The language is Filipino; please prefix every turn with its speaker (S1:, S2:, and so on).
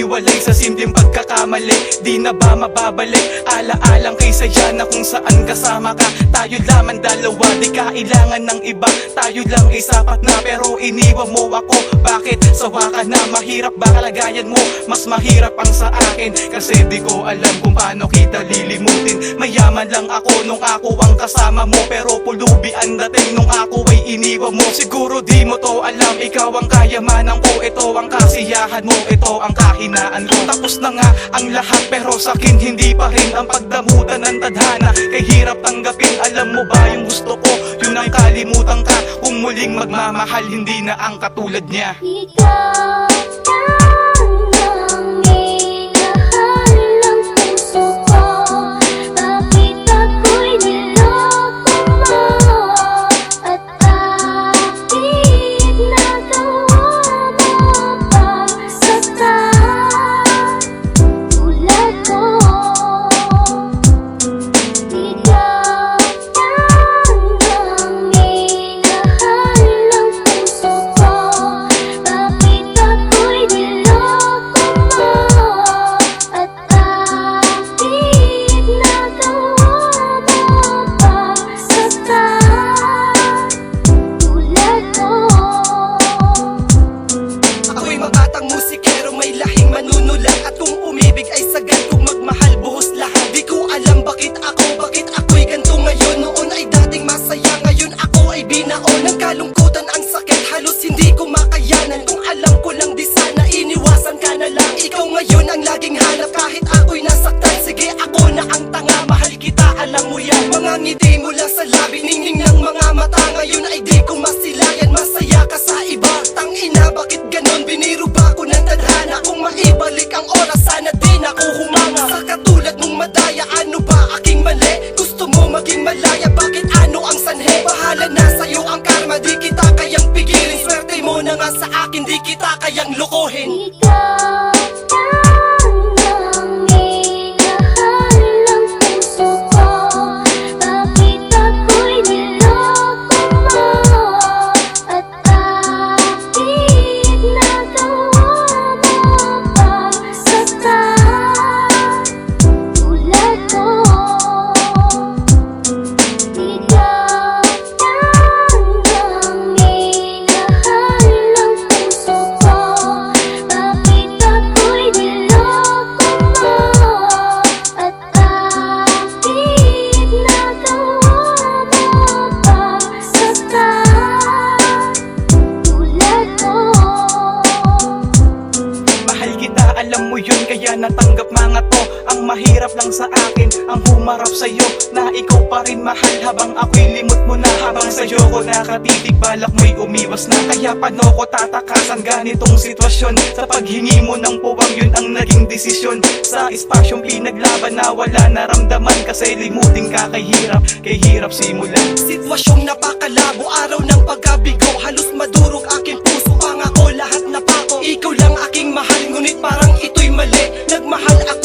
S1: maghiwalay sa simpleng pagkakamali. Di na ba mababalik, ala-alang kay saya na kung saan kasama ka. Tayo lamang dalawa, di kailangan ng iba. Tayo lang ay sapat na, pero iniwan mo ako. Bakit? Sawa ka na, mahirap ba kalagayan mo? Mas mahirap ang sa akin, kasi di ko alam kung paano kita lilimutin. Mayaman lang ako nung ako ang kasama mo, pero pulubi ang dating nung ako ay iniwan mo. Siguro di mo to alam, ikaw ang kayamanan ko. Ito ang kasiyahan mo, ito ang kahinaan ko. Tapos na nga ang lahat, pero sakin hindi pa rin ang pagdamutan ng tadhana. Kay hirap tanggapin, alam mo ba yung gusto ko? Yun ang kalimutan ka, kung muling magmamahal, hindi na ang katulad niya.
S2: Ikaw ang minahal ng puso ko. Bakit ako'y niloko mo? At bakit nagawa mo pa saktan tulad ko? Ikaw ang minahal ng puso ko. Bakit ako'y niloko mo? At bakit nagawa mo pa saktan tulad ko?
S3: Ako'y mabatang musikero, may lahing manunulat. At kung umibig ay sagad, kung magmahal buhos lahat. Di ko alam bakit ako'y ganto ngayon. Noon ay dating masaya, ngayon ako ay binaon. Ng kalungkutan ang sakit, halos hindi ko makayanan. Kung alam ko lang di sana, iniwasan ka na lang. Ikaw ngayon ang laging hanap, kahit ako'y nasaktan. Sige, ako na ang tanga, mahal kita, alam mo yan. Mga ngiti mula sa labi, ningning ng mga mata. Ngayon ay di ko masilayan, masaya ka sa iba. Tangina, bakit ganon? Biniro ba ko ng tadhana? Kung maibalik ang oras, sana din ako humanga. Sa katulad mong madaya, ano ba aking mali? Gusto mo maging malaya, bakit ano ang sanhe? Bahala na sa'yo ang karma, di kita kayang pigilin. Swerte mo na nga sa akin, di kita kayang lokohin.
S2: Ikaw ang minahal ng puso ko. Bakit ako'y niloko mo? At bakit nagawa mo pa saktan tulad ko? Ikaw ang minahal ng puso ko. Bakit ako'y niloko mo? At bakit nagawa mo pa saktan tulad ko?
S1: Mahal kita, alam mo yun, kaya natanggap mga to. Ang mahirap lang sa akin, ang humarap sa'yo, na ikaw pa rin mahal habang ako'y limot mo na. Habang sa'yo ko nakatitig, balak mo'y umiwas na. Kaya paano ko tatakasan ganitong sitwasyon? Sa paghingi mo ng puwang, yun ang naging desisyon. Sa espasyong pinaglaban na wala naramdaman, kasi limutin ka kay hirap simulan.
S3: Sitwasyong napakalabo, araw ng pagkabigo. Halos madurog aking puso, pangako lahat na pako. Ikaw lang aking mahal, ngunit parang ito'y mali. Nagmahal ako